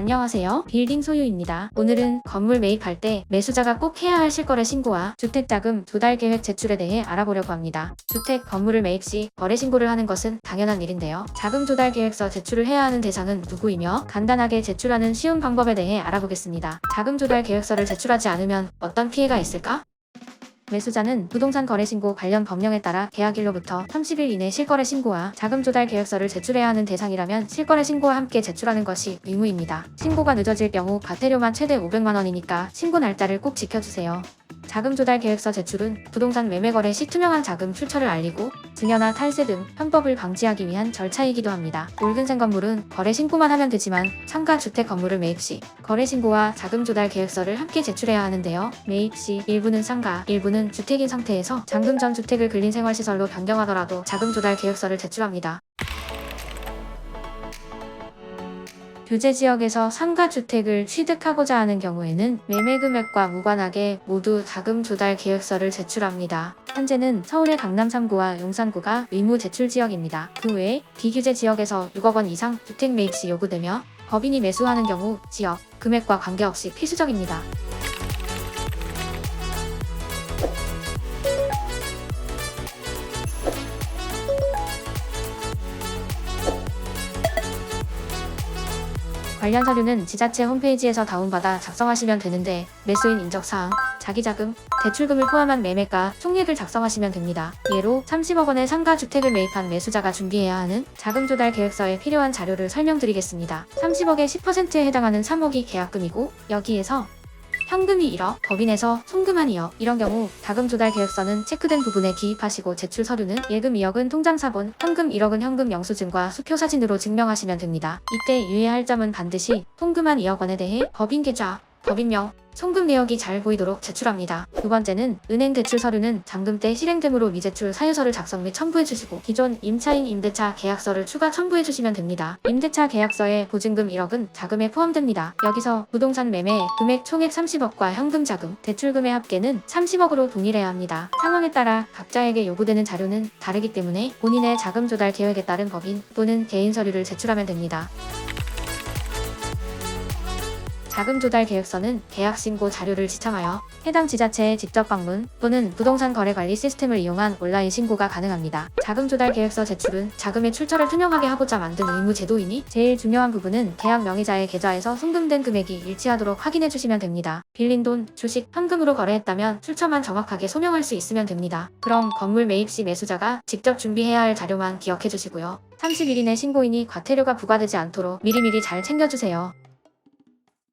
안녕하세요. 빌딩 소유입니다. 오늘은 건물 매입할 때 매수자가 꼭 해야 할 실거래 신고와 주택자금 조달 계획 제출에 대해 알아보려고 합니다. 주택 건물을 매입 시 거래 신고를 하는 것은 당연한 일인데요. 자금 조달 계획서 제출을 해야 하는 대상은 누구이며 간단하게 제출하는 쉬운 방법에 대해 알아보겠습니다. 자금 조달 계획서를 제출하지 않으면 어떤 피해가 있을까? 매수자는 부동산 거래 신고 관련 법령에 따라 계약일로부터 30일 이내 실거래 신고와 자금 조달 계획서를 제출해야 하는 대상이라면 실거래 신고와 함께 제출하는 것이 의무입니다. 신고가 늦어질 경우 과태료만 최대 500만 원이니까 신고 날짜를 꼭 지켜주세요. 자금 조달 계획서 제출은 부동산 매매 거래 시 투명한 자금 출처를 알리고 증여나 탈세 등 편법을 방지하기 위한 절차이기도 합니다. 붉은색 건물은 거래 신고만 하면 되지만 상가 주택 건물을 매입 시 거래 신고와 자금 조달 계획서를 함께 제출해야 하는데요. 매입 시 일부는 상가, 일부는 주택인 상태에서 잔금 전 주택을 근린 생활시설로 변경하더라도 자금 조달 계획서를 제출합니다. 규제 지역에서 상가주택을 취득하고자 하는 경우에는 매매 금액과 무관하게 모두 자금 조달 계획서를 제출합니다. 현재는 서울의 강남 3구와 용산구가 의무 제출 지역입니다. 그 외에 비규제 지역에서 6억 원 이상 주택 매입 시 요구되며 법인이 매수하는 경우 지역, 금액과 관계없이 필수적입니다. 관련 서류는 지자체 홈페이지에서 다운받아 작성하시면 되는데 매수인 인적사항, 자기자금, 대출금을 포함한 매매가 총액을 작성하시면 됩니다. 예로 30억 원의 상가주택을 매입한 매수자가 준비해야 하는 자금 조달 계획서에 필요한 자료를 설명드리겠습니다. 30억의 10%에 해당하는 3억이 계약금이고 여기에서 현금이 1억, 법인에서 송금한 2억. 이런 경우 자금 조달 계획서는 체크된 부분에 기입하시고 제출 서류는 예금 2억은 통장사본, 현금 1억은 현금 영수증과 수표 사진으로 증명하시면 됩니다. 이때 유의할 점은 반드시 송금한 2억 원에 대해 법인 계좌, 법인명, 송금 내역이 잘 보이도록 제출합니다. 두 번째는 은행 대출 서류는 잔금 때 실행되므로 미제출 사유서를 작성 및 첨부해주시고 기존 임차인 임대차 계약서를 추가 첨부해주시면 됩니다. 임대차 계약서에 보증금 1억은 자금에 포함됩니다. 여기서 부동산 매매 금액 총액 30억과 현금 자금, 대출금의 합계는 30억으로 동일해야 합니다. 상황에 따라 각자에게 요구되는 자료는 다르기 때문에 본인의 자금 조달 계획에 따른 법인 또는 개인 서류를 제출하면 됩니다. 자금 조달 계획서는 계약 신고 자료를 지참하여 해당 지자체에 직접 방문 또는 부동산 거래 관리 시스템을 이용한 온라인 신고가 가능합니다. 자금 조달 계획서 제출은 자금의 출처를 투명하게 하고자 만든 의무 제도이니 제일 중요한 부분은 계약 명의자의 계좌에서 송금된 금액이 일치하도록 확인해 주시면 됩니다. 빌린 돈, 주식, 현금으로 거래했다면 출처만 정확하게 소명할 수 있으면 됩니다. 그럼 건물 매입 시 매수자가 직접 준비해야 할 자료만 기억해 주시고요. 30일 이내 신고이니 과태료가 부과되지 않도록 미리미리 잘 챙겨주세요.